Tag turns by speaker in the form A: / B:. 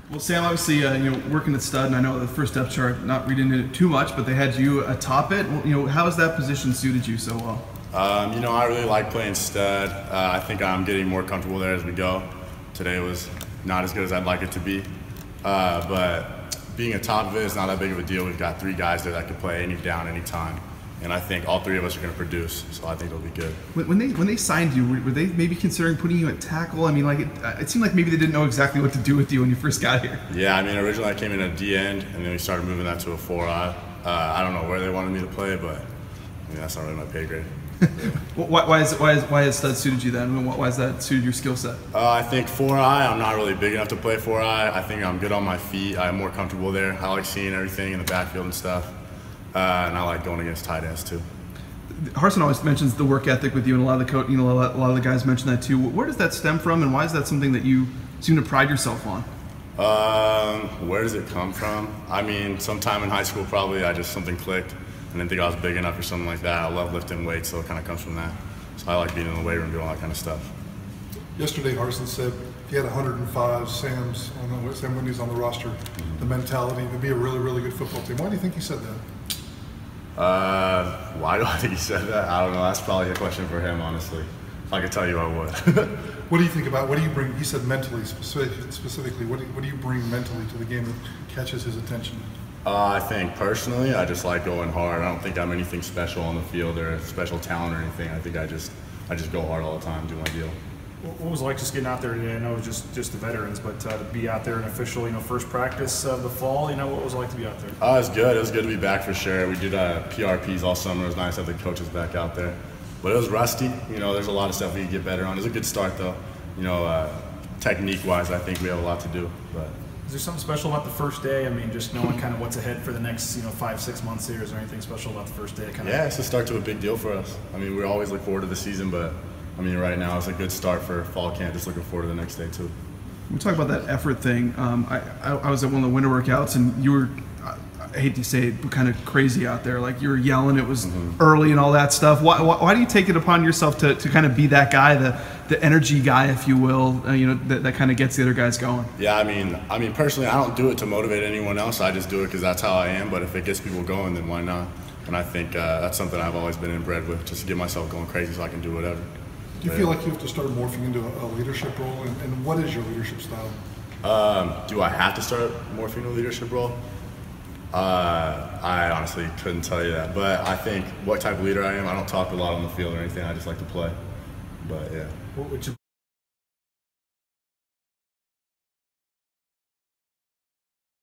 A: Well, Sam, obviously, working at stud, and I know the first depth chart, not reading it too much, but they had you atop it. How has that position suited you so well?
B: I really like playing stud. I think I'm getting more comfortable there as we go. Today was not as good as I'd like it to be, but being atop of it is not that big of a deal. We've got 3 guys there that can play any down, any time. And I think all 3 of us are going to produce, so I think it'll be good.
A: When they signed you, were they maybe considering putting you at tackle? I mean, it seemed like maybe they didn't know exactly what to do with you when you first got here.
B: Yeah, originally I came in at D end, and then we started moving that to a 4-eye. I don't know where they wanted me to play, but that's not really my pay grade.
A: Why has stud suited you then? Why has that suited your skill set?
B: I think 4-eye, I'm not really big enough to play 4-eye. I think I'm good on my feet. I'm more comfortable there. I like seeing everything in the backfield and stuff. And I like going against tight ends too.
A: Harsin always mentions the work ethic with you, and a lot of the a lot of the guys mention that too. Where does that stem from, and why is that something that you seem to pride yourself on?
B: Where does it come from? Sometime in high school probably something clicked. I didn't think I was big enough or something like that. I love lifting weights, so it kind of comes from that. So I like being in the weight room doing all that kind of stuff.
C: Yesterday, Harsin said if you had 105 Sam Whitney's on the roster, the mentality would be a really, really good football team. Why do you think he said that?
B: Why do I think he said that? I don't know. That's probably a question for him, honestly. If I could tell you, I would.
C: What do you think about, what do you bring, he said mentally, specifically, what do you bring mentally to the game that catches his attention?
B: I think personally, I just like going hard. I don't think I'm anything special on the field or a special talent or anything. I think I just go hard all the time, do my deal.
D: What was it like just getting out there today? I know it was just the veterans, but to be out there and official, first practice of the fall, what was it like to be out there?
B: It was good. It was good to be back for sure. We did PRPs all summer. It was nice to have the coaches back out there. But it was rusty. There's a lot of stuff we could get better on. It was a good start though. Technique-wise, I think we have a lot to do. But
D: is there something special about the first day? Just knowing kind of what's ahead for the next 5-6 months here. Is there anything special about the first day?
B: Yeah, it's a start to a big deal for us. We always look forward to the season, but right now it's a good start for fall camp. Just looking forward to the next day too.
A: We talk about that effort thing. I was at one of the winter workouts, and you were, I hate to say it, but kind of crazy out there. Like you were yelling, it was early and all that stuff. Why do you take it upon yourself to kind of be that guy, the energy guy, if you will, that kind of gets the other guys going?
B: Yeah, personally, I don't do it to motivate anyone else. I just do it because that's how I am. But if it gets people going, then why not? And I think that's something I've always been inbred with, just to get myself going crazy so I can do whatever.
C: Do you feel like you have to start morphing into a leadership role? And what is your leadership style?
B: Do I have to start morphing into a leadership role? I honestly couldn't tell you that. But I think what type of leader I am, I don't talk a lot on the field or anything. I just like to play. But yeah.